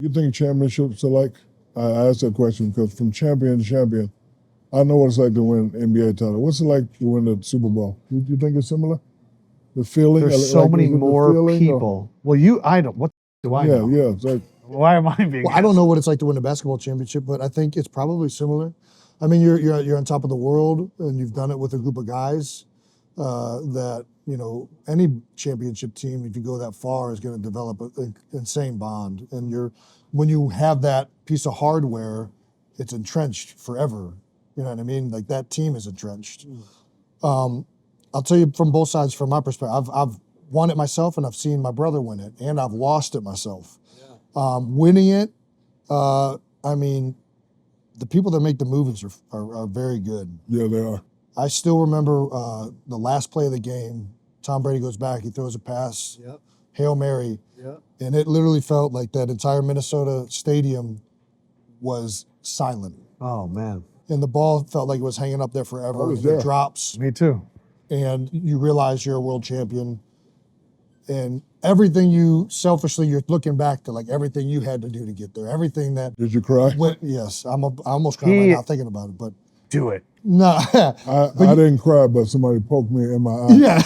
You think championships are like? I asked that question because from champion to champion, I know what it's like to win NBA title. What's it like to win the Super Bowl? You think it's similar? The feeling? There's so many more people. Well, I don't. What do I know? Yeah. It's like, why am I being? Well, I don't know what it's like to win a basketball championship, but I think it's probably similar. I mean, you're on top of the world, and you've done it with a group of guys that any championship team, if you go that far, is going to develop an insane bond. And when you have that piece of hardware, it's entrenched forever. You know what I mean? Like that team is entrenched. I'll tell you from both sides, from my perspective, I've won it myself, and I've seen my brother win it, and I've lost it myself. Winning it, I mean, the people that make the movies are very good. yeah, they are. I still remember the last play of the game. Tom Brady goes back, he throws a pass, Hail Mary, and it literally felt like that entire Minnesota stadium was silent. Oh man. And the ball felt like it was hanging up there forever. I was and there. It drops, Me too. and you realize you're a world champion. And everything you're looking back to, like everything you had to do to get there, everything that Did you cry? yes, I almost crying right now thinking about it, but Do it. no. I didn't cry, but somebody poked me in my eye. Yeah.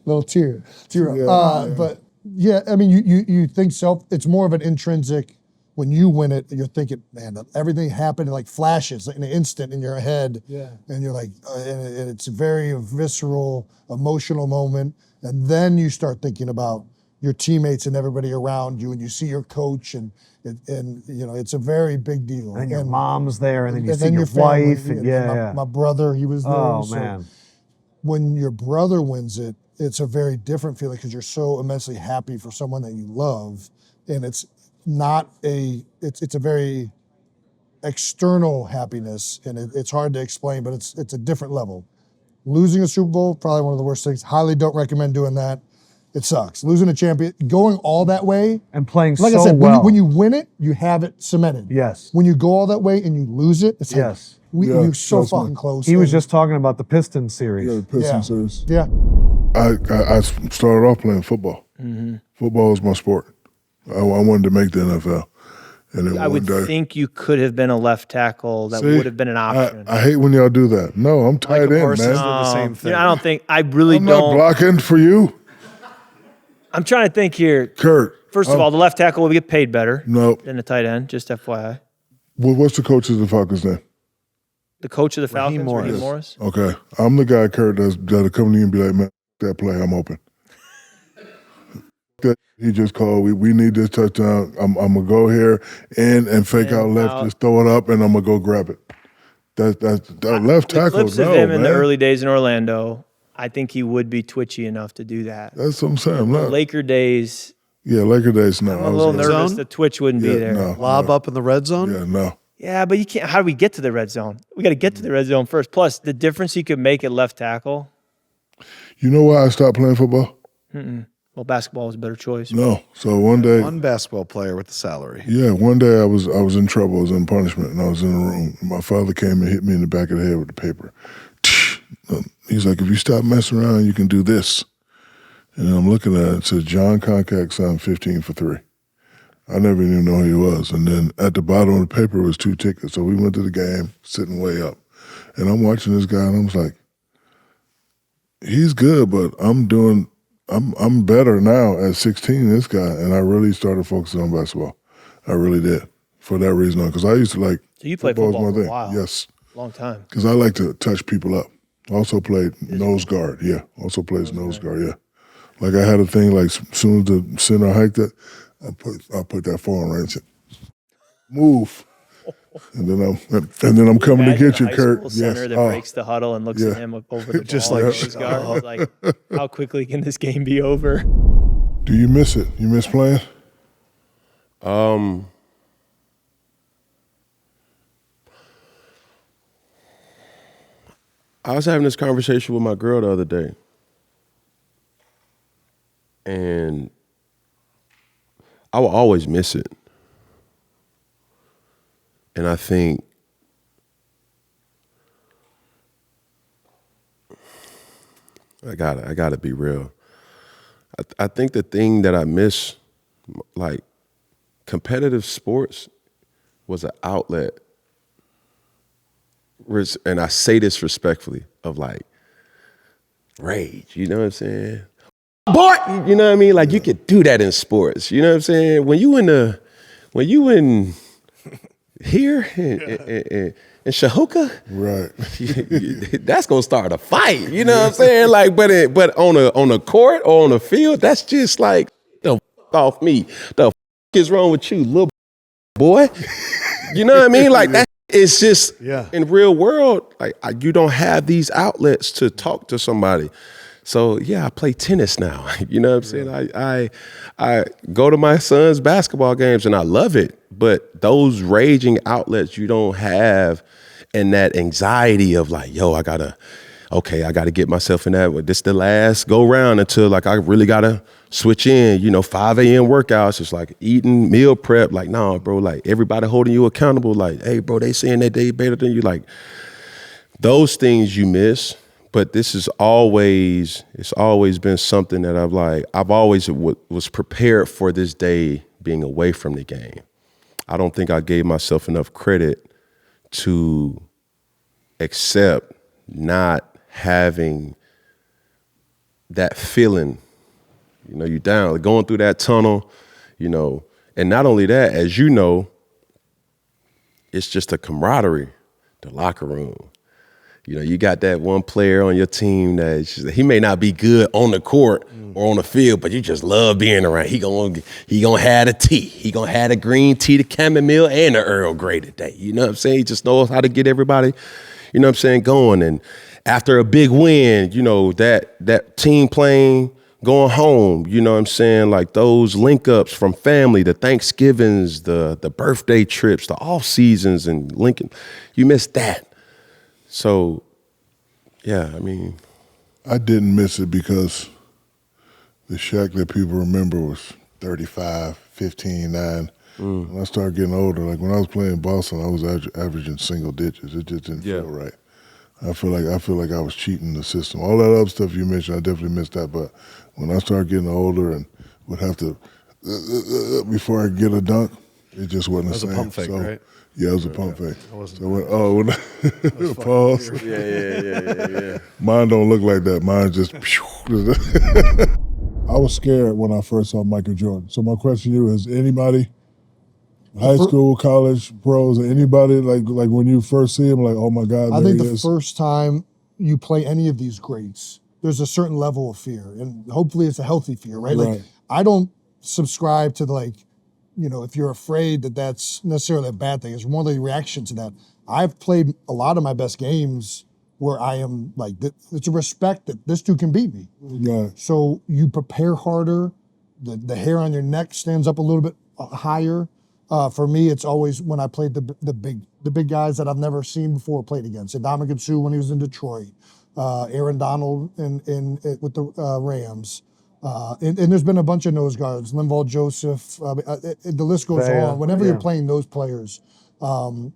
Little tear. Yeah. But yeah, I mean, you think it's more of an intrinsic, when you win it, you're thinking, man, everything happened in like flashes, like in an instant in your head. Yeah. And you're like, and it's a very visceral, emotional moment. And then you start thinking about your teammates and everybody around you, and you see your coach, and it's a very big deal. And your mom's there, and then you and see then your family, wife, and my brother, he was there. Oh so man. when your brother wins it, it's a very different feeling because you're so immensely happy for someone that you love, and it's a very external happiness, and it's hard to explain, but it's a different level. Losing a Super Bowl, probably one of the worst things. Highly don't recommend doing that. It sucks. Losing a champion, going all that way, And playing like so I said, well. when you win it, you have it cemented. Yes. When you go all that way and you lose it, it's Yes. like Yeah, we're so trust me. fucking close. He was and- just talking about the Pistons series. Yeah, the Pistons series. yeah. I started off playing football. Football was my sport. I wanted to make the NFL. And then I would think you could have been a left tackle. That would have been an option. I hate when y'all do that. No, I'm tight end, Parsons man. did the same thing. I don't think. I really I'm not don't. blocking for you. I'm trying to think here. Kurt. First of all, the left tackle will get paid better No. than the tight end. Just FYI. What's the coach of the Falcons name? The coach of the Falcons, Morris. Raheem Morris. Okay. I'm the guy, Kurt, that'll come to you and be like, man, that play, I'm open. He just called, we need this touchdown. I'm going to go here and fake out left, just throw it up, and I'm going to go grab it. That left The tackle, clips no, of him in the man. early days in Orlando, I think he would be twitchy enough to do that. That's what I'm saying. I'm not. Laker days, Yeah, Laker days, no. I'm a little nervous the twitch wouldn't be there. No, Lob up in the red zone? Yeah, no. Yeah, but you can't. How do we get to the red zone? We got to get to the red zone first. Plus, the difference he could make at left tackle. You know why I stopped playing football? Well, basketball was a better choice. No. So one day, One basketball player with the salary. yeah, one day I was in trouble. I was in punishment, and I was in a room. My father came and hit me in the back of the head with the paper. He's like, if you stop messing around, you can do this. And I'm looking at it. It says, John Concack signed 15 for 3. I never even know who he was. And then at the bottom of the paper was 2 tickets. So we went to the game, sitting way up. And I'm watching this guy, and I was like, he's good, but I'm better now at 16 than this guy. And I really started focusing on basketball. I really did. For that reason, because I used to like So you played was football my for a thing. while. Yes. Long time. Because I like to touch people up. Also played nose guard, yeah. Also plays nose guard, yeah. Like I had a thing like as soon as the center hiked it, I put that forearm right and said, move. And then I'm coming to get you, Kirk. High school center that breaks the huddle and looks at him over the Just ball. like, Nose guard. Like, how quickly can this game be over? Do you miss it? You miss playing? I was having this conversation with my girl the other day. And I will always miss it. And I think I gotta be real. I think the thing that I miss like competitive sports was an outlet, and I say this respectfully, of like rage, you know what I'm saying? Boy, you know what I mean? Like you could do that in sports, you know what I'm saying? When you in here in Shahuka, Right. that's gonna start a fight, you know what I'm saying? Like, but on a court or on a field, that's just like the f- off me. The f- is wrong with you, little boy? You know what I mean? Like that. It's just in real world, like you don't have these outlets to talk to somebody. So yeah, I play tennis now. You know what I'm saying? I go to my son's basketball games and I love it. But those raging outlets you don't have, and that anxiety of like, yo, I gotta get myself in that. This the last go round until like I really gotta switch in, 5 a.m. workouts. It's like eating, meal prep. Like, nah, bro, like everybody holding you accountable. Like, hey, bro, they saying that they better than you. Like those things you miss. But it's always been something that I've always was prepared for this day being away from the game. I don't think I gave myself enough credit to accept not having that feeling. You're down, going through that tunnel, and not only that, as you know, it's just a camaraderie, the locker room. You got that one player on your team that he may not be good on the court or on the field, but you just love being around. He gonna have the tea. He gonna have the green tea, the chamomile, and the Earl Grey today. You know what I'm saying? He just knows how to get everybody, going. And after a big win, that team playing, going home, you know what I'm saying? Like those link ups from family, the Thanksgivings, the birthday trips, the off seasons, and Lincoln, you miss that. So, yeah, I mean. I didn't miss it because the Shaq that people remember was 35, 15, 9. When I started getting older, like when I was playing Boston, I was averaging single digits. It just didn't feel right. I feel like I was cheating the system. All that other stuff you mentioned, I definitely missed that. But when I started getting older and would have to, before I could get a dunk, it just wasn't the same. That was a pump fake, right? Yeah, it was a pump fake. Pause. Yeah. Mine don't look like that. Mine just. I was scared when I first saw Michael Jordan. So my question to you is: anybody, high school, college, pros, anybody like when you first see him, like, oh my God, I there think he the is. first time you play any of these greats, there's a certain level of fear, and hopefully it's a healthy fear, right? Like I don't subscribe to if you're afraid that's necessarily a bad thing. It's more the reaction to that. I've played a lot of my best games where I am like, it's a respect that this dude can beat me. Right. So you prepare harder. The hair on your neck stands up a little bit higher. For me, it's always when I played the big guys that I've never seen before played against. Ndamukong Suh when he was in Detroit, Aaron Donald with the Rams. And there's been a bunch of nose guards, Linval Joseph, the list goes on. Whenever you're playing those players, and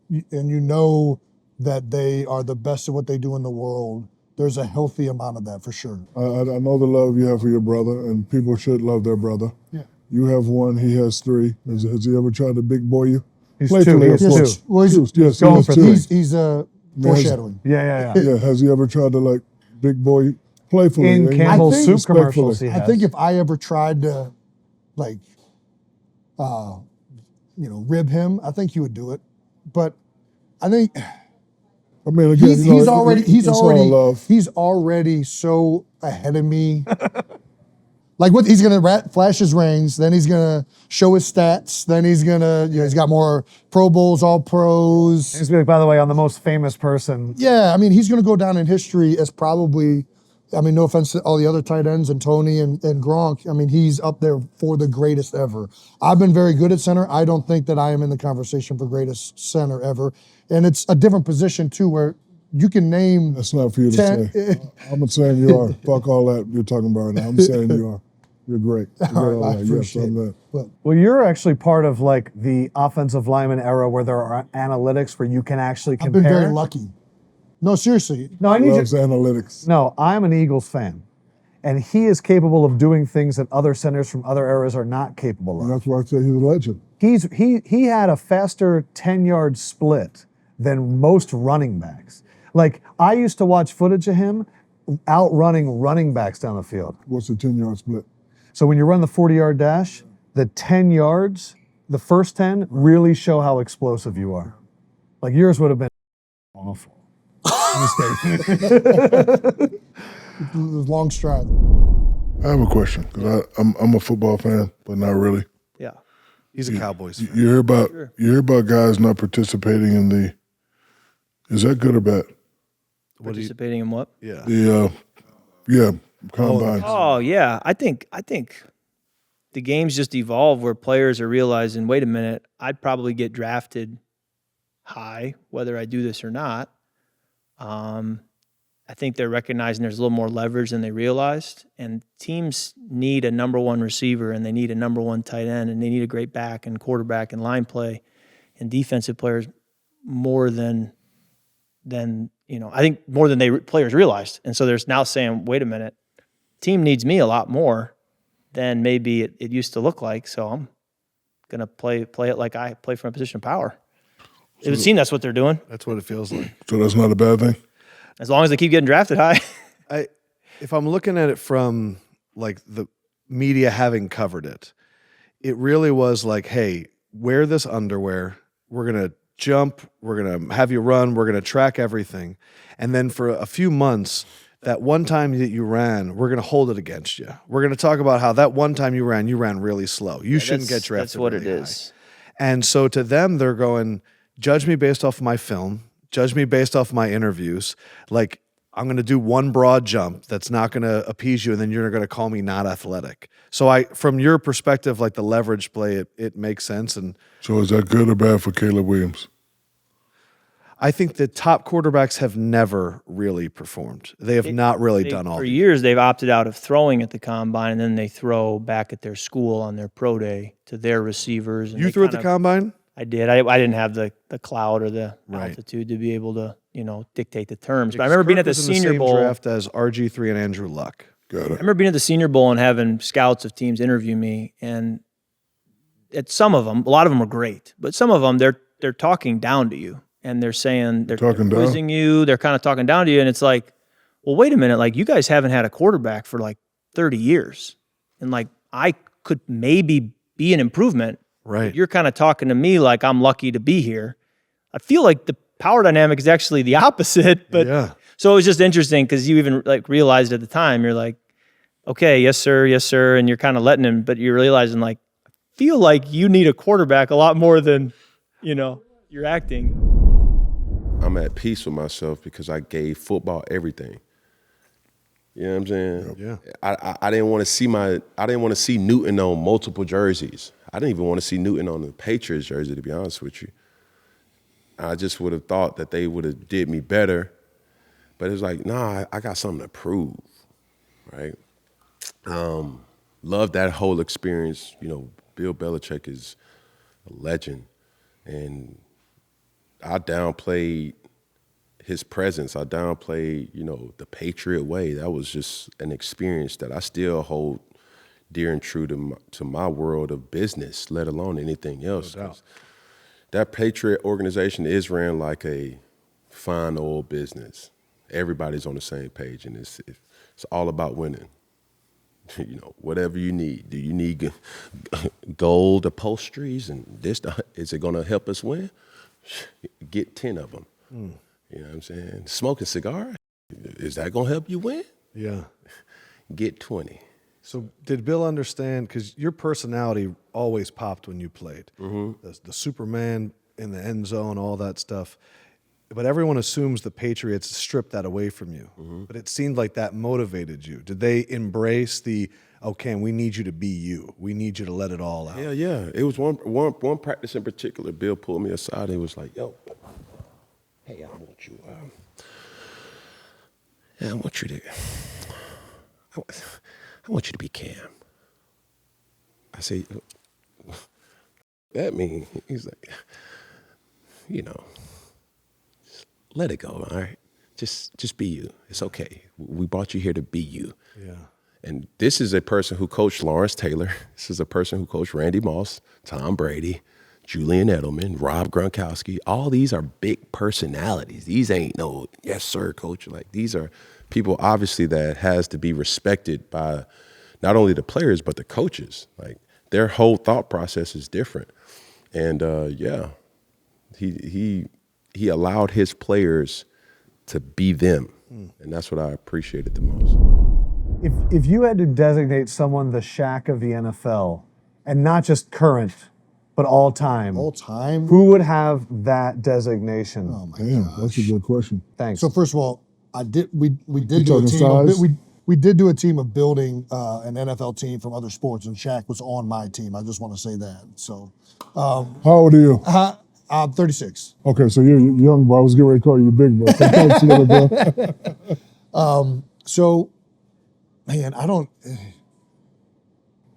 you know that they are the best at what they do in the world, there's a healthy amount of that for sure. I know the love you have for your brother, and people should love their brother. Yeah. You have one, he has 3. Has he ever tried to big boy you? He's 2. He has 2. Well, he's going for 3. He's foreshadowing. Yeah. Yeah, has he ever tried to like big boy you? Playfully? In Campbell's soup commercials, he I has. think if I ever tried to, rib him, I think he would do it. But I think, I mean, again, he's already already so ahead of me. Like he's gonna flash his rings, then he's gonna show his stats, then he's gonna, he's got more Pro Bowls, All Pros. He's like, by the way, I'm the most famous person. Yeah, I mean, he's gonna go down in history as probably. I mean, no offense to all the other tight ends and Tony and Gronk. I mean, he's up there for the greatest ever. I've been very good at center. I don't think that I am in the conversation for greatest center ever. And it's a different position, too, where you can name. That's not for you to say. I'm not saying you are. Fuck all that you're talking about right now. I'm saying you are. You're great. I appreciate it. Well, you're actually part of like the offensive lineman era where there are analytics where you can actually compare. I've been very lucky. No, seriously. No, I need Loves analytics. No, I'm an Eagles fan. and he is capable of doing things that other centers from other eras are not capable And of. that's why I say he's a legend. He had a faster 10-yard split than most running backs. Like, I used to watch footage of him outrunning running backs down the field. What's the 10-yard split? So when you run the 40-yard dash, the 10 yards, the first 10 really show how explosive you are. Like, yours would have been awful. Long stride. I have a question because I'm a football fan, but not really. Yeah. He's a Cowboys fan. You hear about guys not participating in the. Is that good or bad? Participating in what? Yeah. The combines. Oh yeah, I think the game's just evolved where players are realizing, wait a minute, I'd probably get drafted high whether I do this or not. I think they're recognizing there's a little more leverage than they realized, and teams need a number one receiver, and they need a number one tight end, and they need a great back and quarterback and line play and defensive players more than I think more than players realized. And so they're now saying, wait a minute, team needs me a lot more than maybe it used to look like. So I'm going to play it like I play from a position of power. It would seem that's what they're doing. That's what it feels like. So that's not a bad thing. As long as they keep getting drafted high. If I'm looking at it from like the media having covered it, it really was like, hey, wear this underwear. We're going to jump. We're going to have you run. We're going to track everything. And then for a few months, that one time that you ran, we're going to hold it against you. We're going to talk about how that one time you ran really slow. You shouldn't get drafted. That's what really it high. is. And so to them, they're going, judge me based off of my film. Judge me based off my interviews. Like, I'm going to do one broad jump that's not going to appease you, and then you're going to call me not athletic. So from your perspective, like the leverage play, it makes sense. And So is that good or bad for Caleb Williams? I think the top quarterbacks have never really performed. They have not really done all For the years, they've opted out of throwing at the combine, and then they throw back at their school on their pro day to their receivers. And You they threw at the kinda- combine? I did. I didn't have the cloud or the Right. altitude to be able to, dictate the terms. But I Because remember being Kirk at the was in Senior same Bowl. draft as RG3 and Andrew Luck. Got I it. remember being at the Senior Bowl and having scouts of teams interview me, and at some of them, a lot of them are great, but some of them they're talking down to you, and they're saying they're Talking down? quizzing you. They're kind of talking down to you, and it's like, well, wait a minute, like you guys haven't had a quarterback for like 30 years, and like I could maybe be an improvement. Right. You're kind of talking to me like I'm lucky to be here. I feel like the power dynamic is actually the opposite, but Yeah. so it was just interesting because you even like realized at the time, you're like, okay, yes, sir. And you're kind of letting him, but you're realizing like, I feel like you need a quarterback a lot more than, you're acting. I'm at peace with myself because I gave football everything. You know what I'm saying? Yeah. I didn't want to see Newton on multiple jerseys. I didn't even want to see Newton on the Patriots jersey, to be honest with you. I just would have thought that they would have did me better. But it was like, nah, I got something to prove, right? Love that whole experience. Bill Belichick is a legend. And I downplayed his presence. I downplayed, the Patriot way. That was just an experience that I still hold dear and true to my world of business, let alone anything else. No doubt. That Patriot organization is ran like a fine old business. Everybody's on the same page, and it's all about winning. Whatever you need. Do you need gold upholsteries and this? Is it going to help us win? Get 10 of them. You know what I'm saying? Smoking cigar, is that going to help you win? Yeah. Get 20. So did Bill understand, because your personality always popped when you played, the Superman in the end zone, all that stuff, but everyone assumes the Patriots stripped that away from you, but it seemed like that motivated you. Did they embrace okay, we need you to be you, we need you to let it all out? Yeah. It was one practice in particular. Bill pulled me aside. He was like, "Yo, hey, I want you. I want you to be Cam." I say, "That mean?" He's like, let it go, all right? Just be you. It's okay. We brought you here to be you. Yeah. And this is a person who coached Lawrence Taylor. This is a person who coached Randy Moss, Tom Brady, Julian Edelman, Rob Gronkowski. All these are big personalities. These ain't no, yes, sir, coach. Like, these are people, obviously, that has to be respected by not only the players, but the coaches. Like, their whole thought process is different. And, yeah, he allowed his players to be them. And that's what I appreciated the most. If you had to designate someone the Shaq of the NFL, and not just current, but all time, All time. who would have that designation? Oh my Damn, gosh. that's a good question. Thanks. So first of all, we did do a talking team. size? We did do a team of building an NFL team from other sports, and Shaq was on my team. I just want to say that. So, How old are you? I'm 36. Okay, so you're young, bro. I was getting ready to call you big, bro. Thanks together, bro. So, man, I don't.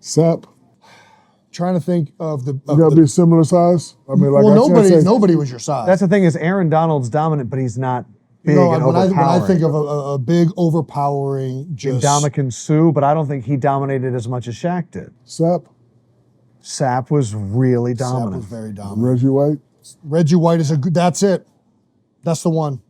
Sap, Trying to think of the. you gotta be a similar size. I mean, like, well, I can't say, nobody was your size. That's the thing is Aaron Donald's dominant, but he's not big no, and when overpowering. I think of a big, overpowering, just Ndamukong Suh, but I don't think he dominated as much as Shaq did. Sap, Sapp was really Sapp dominant. was very dominant. Reggie White. Reggie White is a good. That's it. That's the one.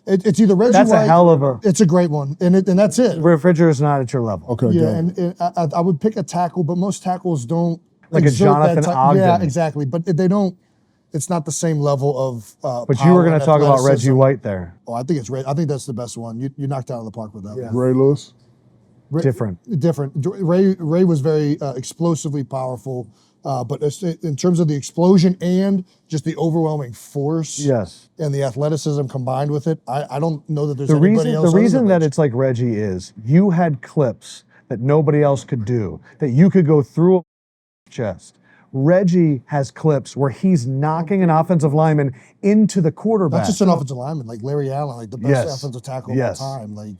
It's either Reggie That's White. a hell of a. It's a great one, and that's it. Refrigerator's not at your level. Okay, Yeah, got it. and I would pick a tackle, but most tackles don't. Like a exert that Jonathan Ogden. Yeah, exactly. But they don't. It's not the same level of. But you were going going to talk about Reggie White there. Oh, I think I think that's the best one. You knocked it out of the park with that one. Ray Lewis. Different. Different. Ray was very explosively powerful, but in terms of the explosion and just the overwhelming force, Yes. and the athleticism combined with it, I don't know that there's The anybody reason else. the other reason than that Reggie. it's like Reggie is you had clips that nobody else could do, that you could go through a chest. Reggie has clips where he's knocking an offensive lineman into the quarterback. Not just an offensive lineman, like Larry Allen, like the best Yes. offensive tackle Yes. of all time. Like